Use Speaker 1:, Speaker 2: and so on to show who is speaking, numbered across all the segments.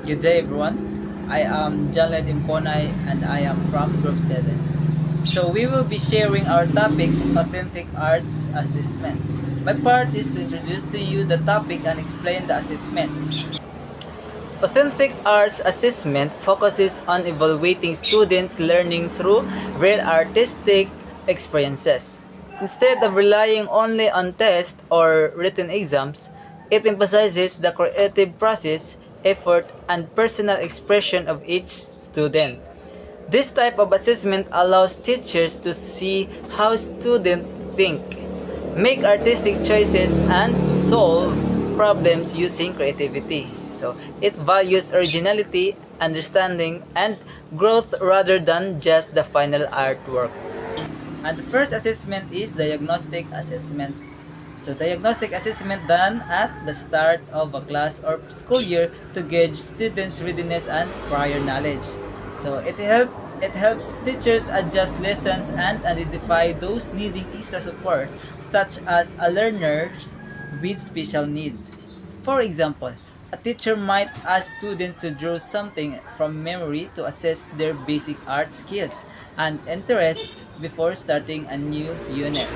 Speaker 1: Good day, everyone. I am Janled Imponay and I am from Group 7. So we will be sharing our topic, Authentic Arts Assessment. My part is to introduce to you the topic and explain the assessments. Authentic Arts Assessment focuses on evaluating students' learning through real artistic experiences. Instead of relying only on tests or written exams, it emphasizes the creative process, effort, and personal expression of each student. This type of assessment allows teachers to see how students think, make artistic choices, and solve problems using creativity. So it values originality, understanding, and growth rather than just the final artwork. And the first assessment is diagnostic assessment. So diagnostic assessment done at the start of a class or school year to gauge students' readiness and prior knowledge. So it helps teachers adjust lessons and identify those needing extra support, such as a learners with special needs. For example, a teacher might ask students to draw something from memory to assess their basic art skills and interests before starting a new unit.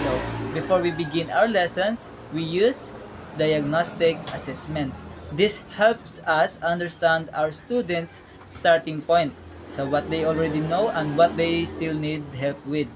Speaker 1: So, before we begin our lessons, we use diagnostic assessment. This helps us understand our students' starting point, so what they already know and what they still need help with.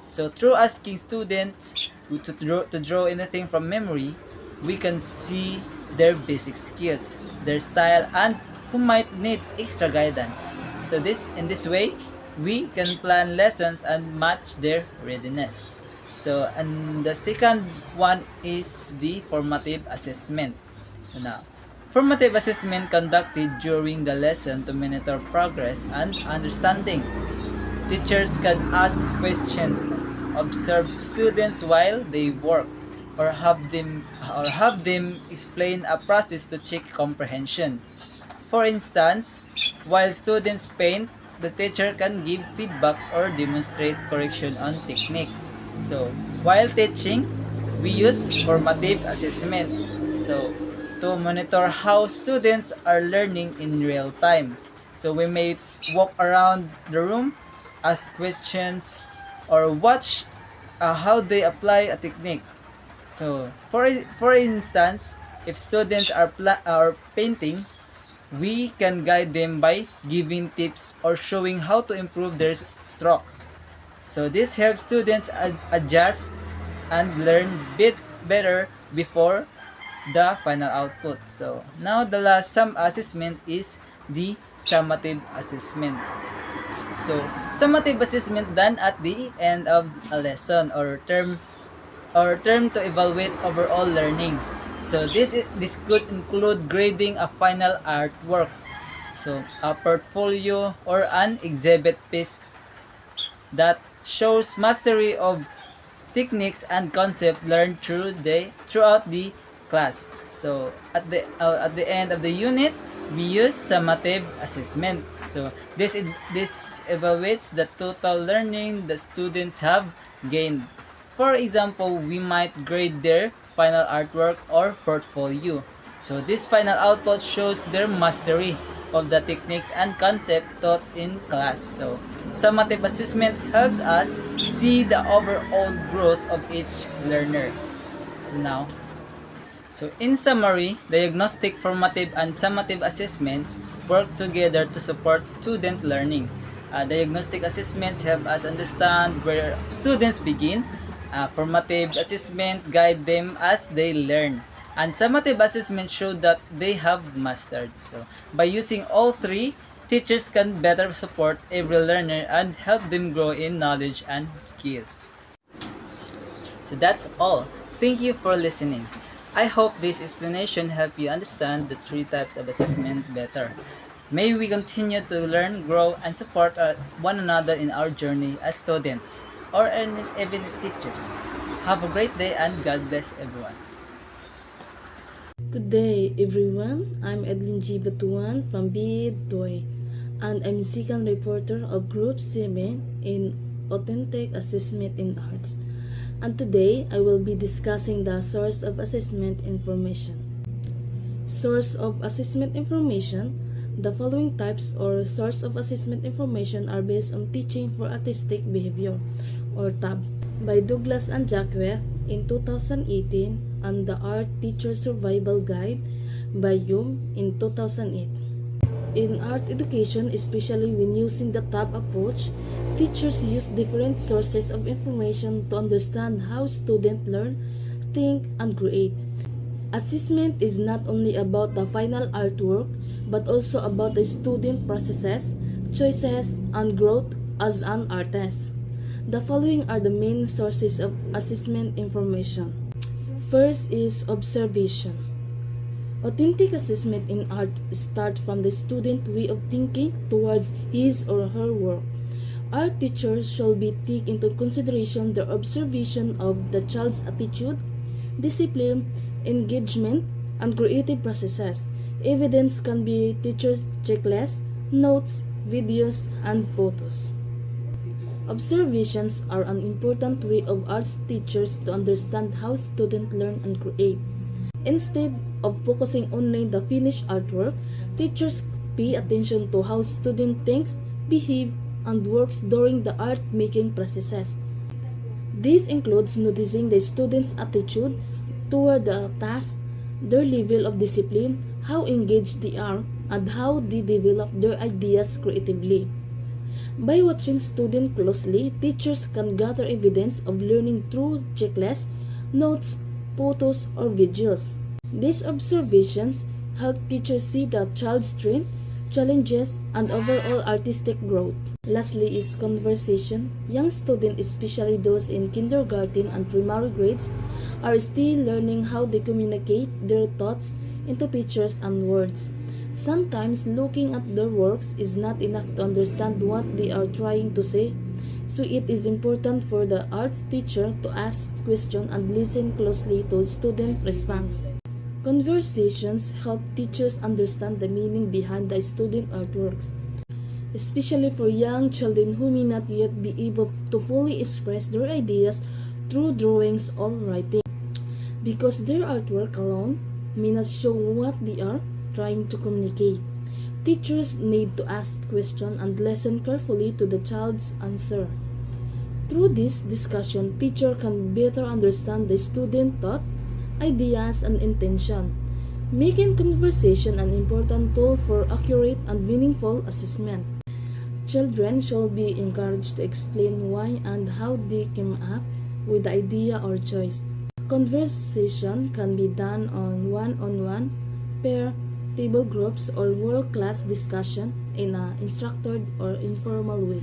Speaker 1: So through asking students to draw anything from memory, we can see their basic skills, their style, and who might need extra guidance. So in this way, we can plan lessons and match their readiness. So, and the second one is the formative assessment. So now, formative assessment conducted during the lesson to monitor progress and understanding. Teachers can ask questions, observe students while they work, or have them explain a process to check comprehension. For instance, while students paint, the teacher can give feedback or demonstrate correction on technique. So, while teaching, we use formative assessment. So, to monitor how students are learning in real time. So, we may walk around the room, ask questions, or watch how they apply a technique. So, for instance, if students are painting, we can guide them by giving tips or showing how to improve their strokes. So this helps students adjust and learn bit better before the final output. So now the last sum assessment is the summative assessment. So summative assessment done at the end of a lesson or term to evaluate overall learning. So this could include grading a final artwork, so a portfolio or an exhibit piece that shows mastery of techniques and concept learned throughout the class. So at the end of the unit, we use summative assessment. So this evaluates the total learning the students have gained. For example, we might grade their final artwork or portfolio. So this final output shows their mastery of the techniques and concept taught in class. So summative assessment helps us see the overall growth of each learner. So in summary, diagnostic, formative, and summative assessments work together to support student learning. Diagnostic assessments help us understand where students begin. Formative assessment guide them as they learn. And summative assessment show that they have mastered. So by using all three, teachers can better support every learner and help them grow in knowledge and skills. So that's all. Thank you for listening. I hope this explanation helped you understand the three types of assessment better. May we continue to learn, grow, and support one another in our journey as students or even teachers. Have a great day and God bless everyone.
Speaker 2: Good day, everyone. I'm Edlin G. Batuan from BIDOY, and I'm second reporter of Group 7 in Authentic Assessment in Arts. And today, I will be discussing the source of assessment information. Source of assessment information. The following types or source of assessment information are based on Teaching for Artistic Behavior, or TAB, by Douglas and Jacquet in 2018, and the Art Teacher Survival Guide by Hume in 2008. In art education, especially when using the TAB approach, teachers use different sources of information to understand how students learn, think, and create. Assessment is not only about the final artwork, but also about the student processes, choices, and growth as an artist. The following are the main sources of assessment information. First is observation. Authentic assessment in art starts from the student's way of thinking towards his or her work. Art teachers shall be take into consideration their observation of the child's attitude, discipline, engagement, and creative processes. Evidence can be teacher's checklists, notes, videos, and photos. Observations are an important way of arts teachers to understand how students learn and create. Instead of focusing only on the finished artwork, teachers pay attention to how student thinks, behave, and works during the art-making processes. This includes noticing the students' attitude toward the task, their level of discipline, how engaged they are, and how they develop their ideas creatively. By watching students closely, teachers can gather evidence of learning through checklists, notes, photos, or videos. These observations help teachers see the child's strengths, challenges, and overall artistic growth. Lastly is conversation. Young students, especially those in kindergarten and primary grades, are still learning how they communicate their thoughts into pictures and words. Sometimes looking at their works is not enough to understand what they are trying to say, so it is important for the arts teacher to ask questions and listen closely to student response. Conversations help teachers understand the meaning behind the student artworks, especially for young children who may not yet be able to fully express their ideas through drawings or writing, because their artwork alone may not show what they are trying to communicate. Teachers need to ask questions and listen carefully to the child's answer. Through this discussion, teacher can better understand the student thought, ideas, and intention, making conversation an important tool for accurate and meaningful assessment. Children shall be encouraged to explain why and how they came up with the idea or choice. Conversation can be done on one-on-one, pair, table groups, or world-class discussion in an instructed or informal way.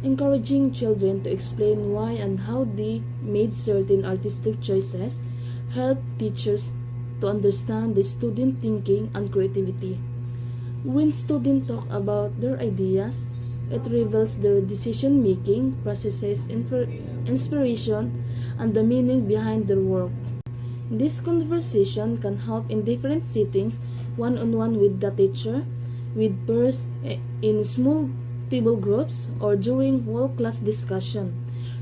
Speaker 2: Encouraging children to explain why and how they made certain artistic choices help teachers to understand the student thinking and creativity. When students talk about their ideas, it reveals their decision-making processes, inspiration, and the meaning behind their work. This conversation can help in different settings, one-on-one with the teacher, with peers, in small table groups, or during world-class discussion,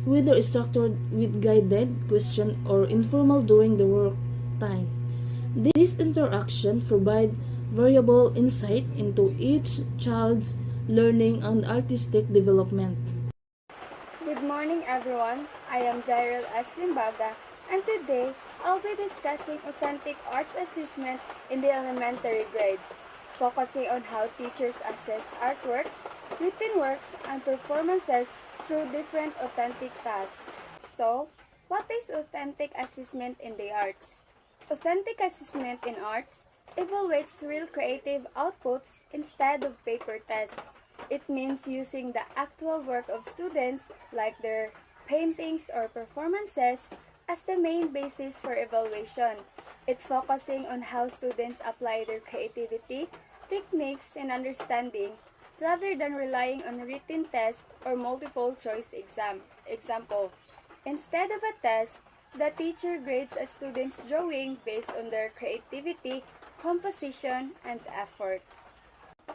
Speaker 2: whether structured with guided question or informal during the work time. This interaction provides variable insight into each child's learning and artistic development.
Speaker 3: Good morning, everyone. I am Jairil Aslimbaga, and today I'll be discussing authentic arts assessment in the elementary grades, focusing on how teachers assess artworks, written works, and performances through different authentic tasks. So, what is authentic assessment in the arts? Authentic assessment in arts evaluates real creative outputs instead of paper tests. It means using the actual work of students, like their paintings or performances, as the main basis for evaluation. It focusing on how students apply their creativity, techniques, and understanding, rather than relying on written test or multiple choice example. Instead of a test, the teacher grades a student's drawing based on their creativity, composition, and effort.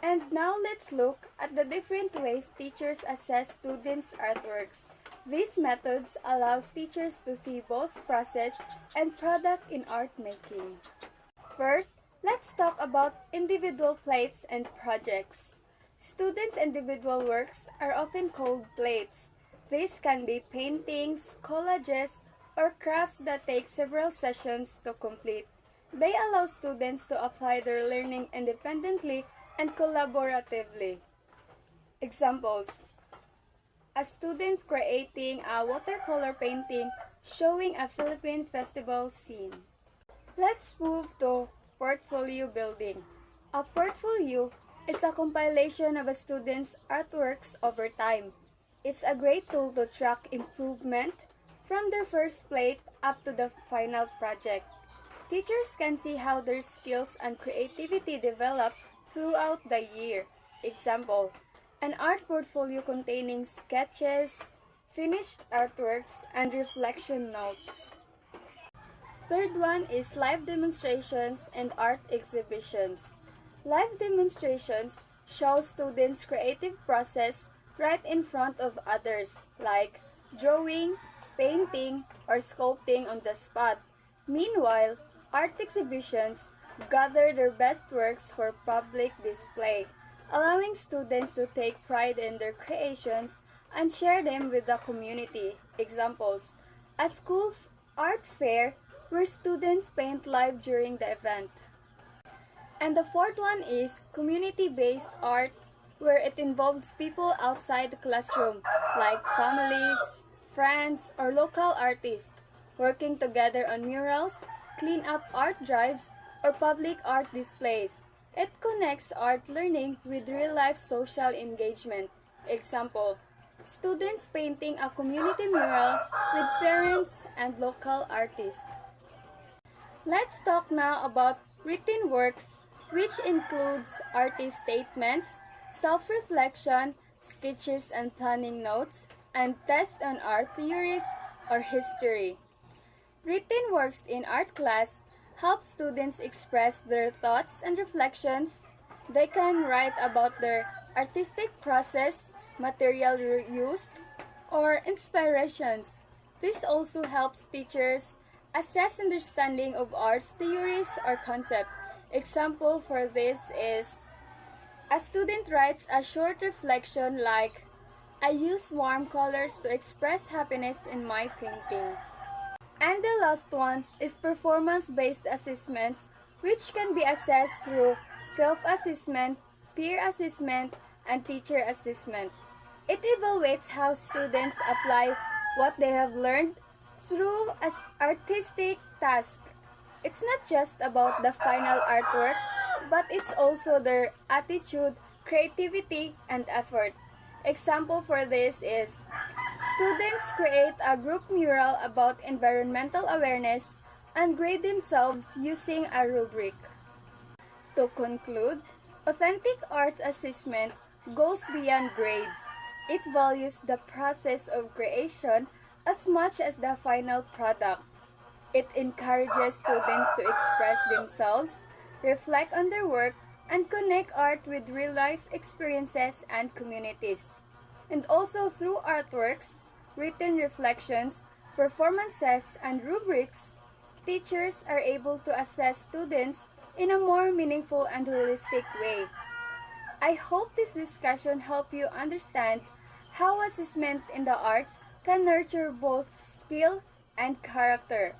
Speaker 3: And now let's look at the different ways teachers assess students' artworks. These methods allows teachers to see both process and product in art making. First, Let's talk about individual plates and projects. Students' individual works are often called plates. These can be paintings, collages, or crafts that take several sessions to complete. They allow students to apply their learning independently and collaboratively. Examples: a student creating a watercolor painting showing a Philippine festival scene. Let's move to portfolio building. A portfolio is a compilation of a student's artworks over time. It's a great tool to track improvement from their first plate up to the final project. Teachers can see how their skills and creativity develop throughout the year. Example: an art portfolio containing sketches, finished artworks, and reflection notes. Third one is live demonstrations and art exhibitions. Live demonstrations show students' creative process right in front of others, like drawing, painting, or sculpting on the spot. Meanwhile, art exhibitions gather their best works for public display, allowing students to take pride in their creations and share them with the community. Examples: a school art fair where students paint live during the event. And the fourth one is community-based art, where it involves people outside the classroom, like families, friends, or local artists, working together on murals, clean-up art drives, or public art displays. It connects art learning with real-life social engagement. Example: students painting a community mural with parents and local artists. Let's talk now about written works, which includes artist statements, self-reflection, sketches and planning notes, and tests on art theories or history. Written works in art class help students express their thoughts and reflections. They can write about their artistic process, material used, or inspirations. This also helps teachers assess understanding of arts theories or concept. Example for this is a student writes a short reflection like, "I use warm colors to express happiness in my painting." And the last one is performance-based assessments, which can be assessed through self-assessment, peer assessment, and teacher assessment. It evaluates how students apply what they have learned through an artistic task. It's not just about the final artwork, but it's also their attitude, creativity, and effort. Example for this is students create a group mural about environmental awareness and grade themselves using a rubric. To conclude, authentic art assessment goes beyond grades. It values the process of creation as much as the final product. It encourages students to express themselves, reflect on their work, and connect art with real-life experiences and communities. And also through artworks, written reflections, performances, and rubrics, teachers are able to assess students in a more meaningful and holistic way. I hope this discussion helped you understand how assessment in the arts can nurture both skill and character.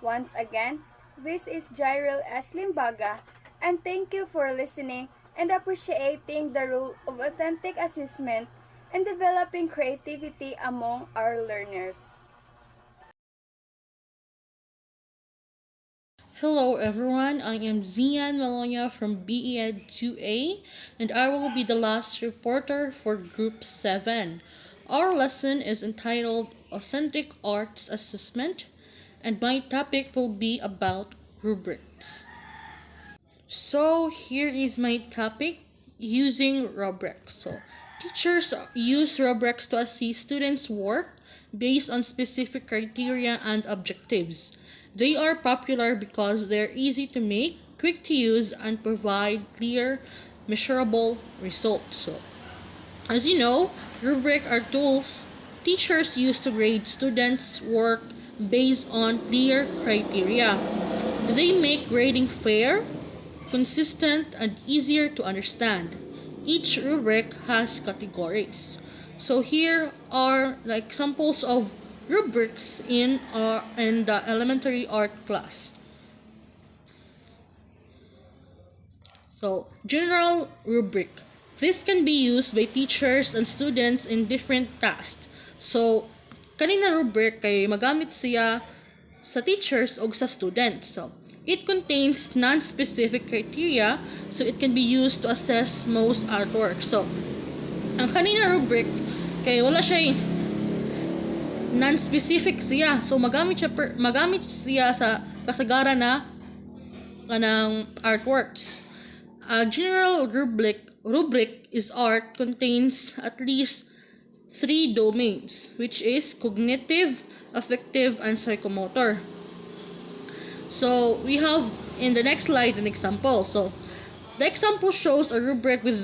Speaker 3: Once again, this is Jairil S. Limbaga, and thank you for listening and appreciating the role of authentic assessment in developing creativity among our learners.
Speaker 4: Hello everyone, I am Zian Malonia from BEd 2A and I will be the last reporter for Group 7. Our lesson is entitled Authentic Arts Assessment and my topic will be about rubrics. So here is my topic, using rubrics. So teachers use rubrics to assess students' work based on specific criteria and objectives. They are popular because they're easy to make, quick to use, and provide clear, measurable results. So, as you know, rubric are tools teachers use to grade students' work based on clear criteria. They make grading fair, consistent, and easier to understand. Each rubric has categories. So here are like examples of rubrics in the elementary art class. So, general rubric. This can be used by teachers and students in different tasks. So, kanina rubric kay magamit siya sa teachers o sa students. So, it contains non-specific criteria, so it can be used to assess most artwork. So, ang kanina rubric kay wala siya non-specific siya. So, magamit siya sa kasagaran na kanang artworks. A general rubric is art contains at least 3 domains, which is cognitive, affective, and psychomotor. So we have in the next slide an example. So the example shows a rubric with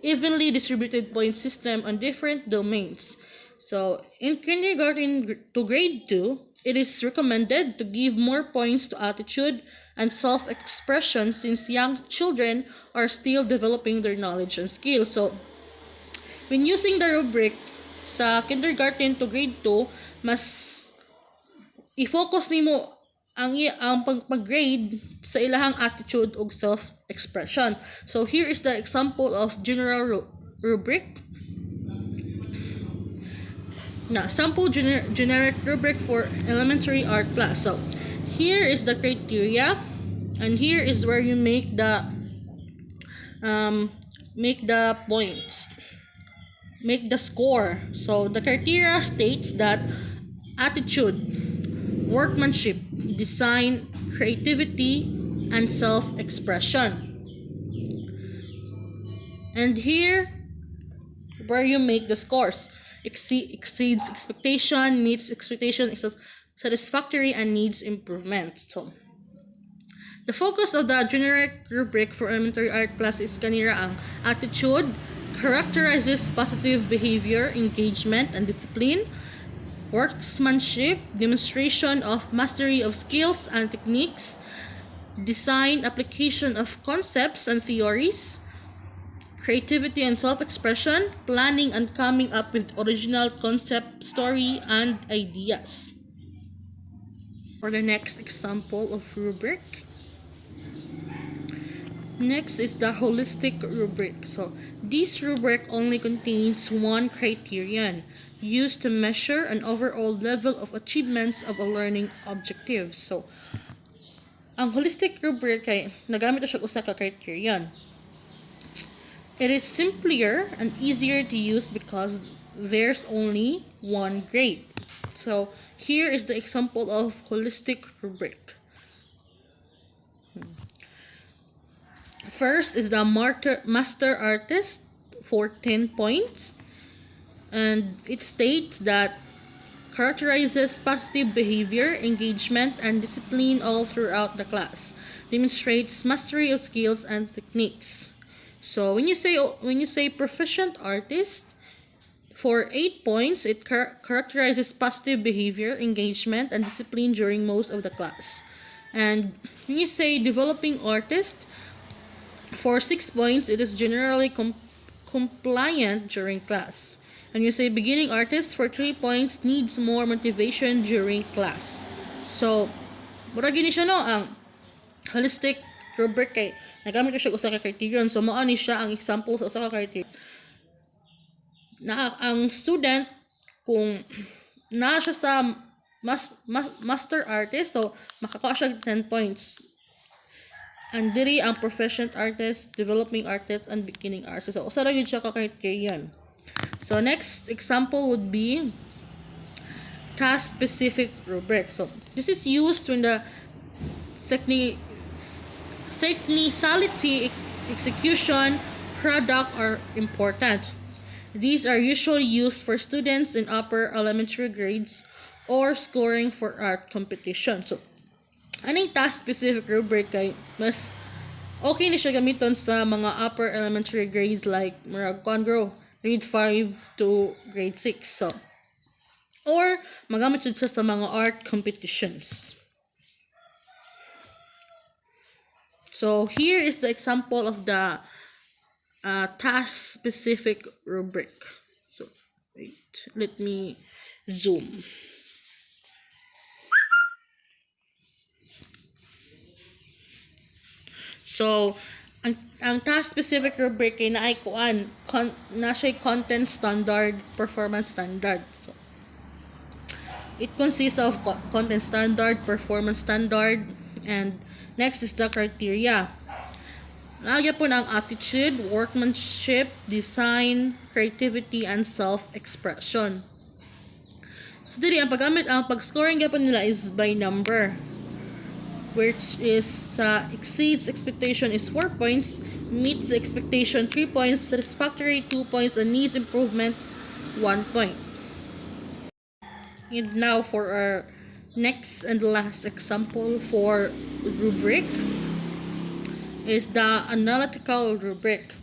Speaker 4: evenly distributed point system on different domains. So in kindergarten to grade 2, it is recommended to give more points to attitude and self-expression since young children are still developing their knowledge and skills. So, when using the rubric sa kindergarten to grade 2, mas i-focus nimo ang pag-grade sa ilahang attitude ug self-expression. So, here is the example of general rubric. Now, sample generic rubric for elementary art class. So, here is the criteria, and here is where you make the points, make the score. So the criteria states that attitude, workmanship, design, creativity, and self-expression. And here where you make the scores. Exceeds expectation, meets expectation, satisfactory, and needs improvement. So, the focus of the generic rubric for elementary art class is kanira ang attitude, characterizes positive behavior, engagement, and discipline, workmanship, demonstration of mastery of skills and techniques, design, application of concepts and theories, creativity and self-expression, planning and coming up with original concept, story, and ideas. For the next example of rubric, next is the holistic rubric. So, this rubric only contains one criterion used to measure an overall level of achievements of a learning objective. So, ang holistic rubric ay nagamit na siya usa ka criterion. It is simpler and easier to use because there's only one grade. So, here is the example of holistic rubric. First is the master artist for 10 points. And it states that characterizes positive behavior, engagement, and discipline all throughout the class. Demonstrates mastery of skills and techniques. So when you say proficient artist, for 8 points, it characterizes positive behavior, engagement, and discipline during most of the class. And when you say developing artist, for 6 points, it is generally compliant during class. And you say beginning artist, for 3 points, needs more motivation during class. So, mura gini siya no, ang holistic rubric kay nagamit ko siya usa ka criterion. So, mao ni siya ang example sa usa ka criterion. Na ang student kung na siya sa master artist, so makakuha siya 10 points. And diri ang proficient artist, developing artist, and beginning artist. So, usa ra gyud siya ka criterion. So, next example would be task-specific rubric. So, this is used when the technicality, execution, product are important. These are usually used for students in upper elementary grades or scoring for art competition. So, aning task-specific rubric kay mas okay na siya gamiton sa mga upper elementary grades like grade 5 to grade 6. So, or magamit siya sa mga art competitions. So here is the example of the task-specific rubric. So wait, let me zoom. So, ang task-specific rubric ay naay kuan, na siya content standard, performance standard. So, it consists of content standard, performance standard, and next is the criteria. Nagya po ang attitude, workmanship, design, creativity, and self-expression. So, dili, ang pag-scoring yapon nila is by number, which is exceeds expectation is 4 points, meets expectation 3 points, satisfactory 2 points, and needs improvement 1 point. And now for our next and last example for rubric is the analytical rubric.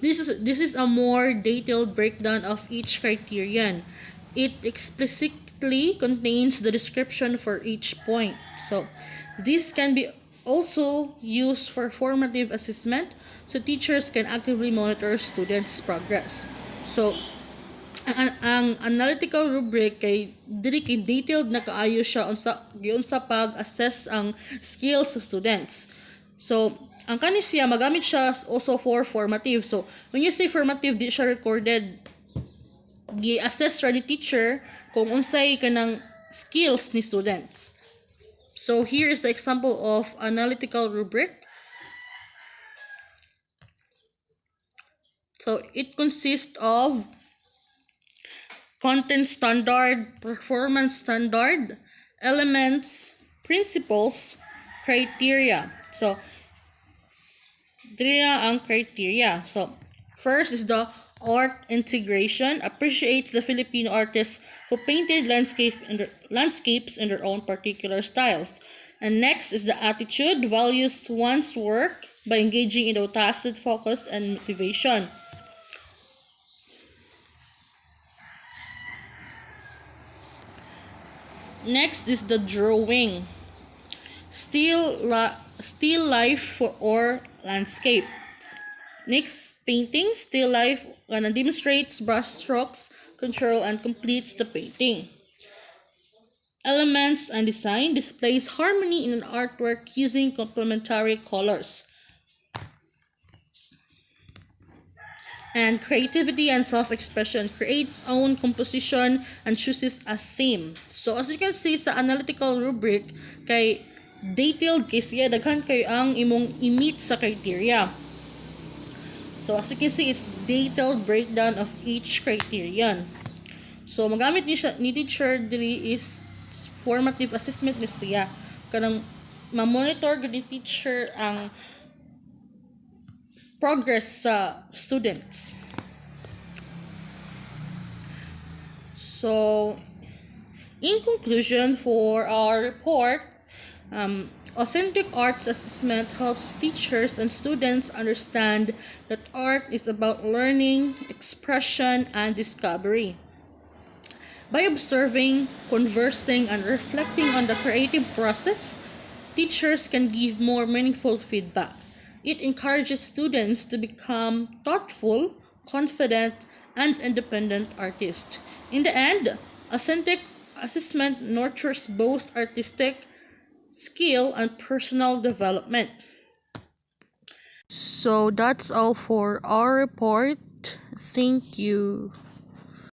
Speaker 4: This is a more detailed breakdown of each criterion. It explicitly contains the description for each point. So, this can be also used for formative assessment so teachers can actively monitor students' progress. So, ang analytical rubric kay dili kay detailed na kaayo siya unsa pag-assess ang skills sa students. So, ang kani siya magamit siya also for formative. So, when you say formative, di siya recorded. Gi-assess ra ni teacher kung unsay kanang skills ni students. So, here is the example of analytical rubric. So, it consists of content standard, performance standard, elements, principles, criteria. So, dili na ang criteria. So, first is the art integration. Appreciates the Filipino artists who painted landscapes in their own particular styles. And next is the attitude. Values one's work by engaging in the tacit focus and motivation. Next is the drawing. Still life or landscape. Next, painting. Still life demonstrates brush strokes, control, and completes the painting. Elements and design displays harmony in an artwork using complementary colors. And creativity and self-expression creates own composition and chooses a theme. So as you can see sa analytical rubric kay detailed kay siya daghan kay ang imong i-meet sa criteria. So as you can see, it's detailed breakdown of each criterion. So magamit ni teacher dili is formative assessment ni siya kanang ma-monitor gud ni teacher ang progress sa students. So, in conclusion for our report, authentic arts assessment helps teachers and students understand that art is about learning, expression, and discovery. By observing, conversing, and reflecting on the creative process, teachers can give more meaningful feedback. It encourages students to become thoughtful, confident, and independent artists. In the end, authentic assessment nurtures both artistic skill and personal development. So that's all for our report. Thank you.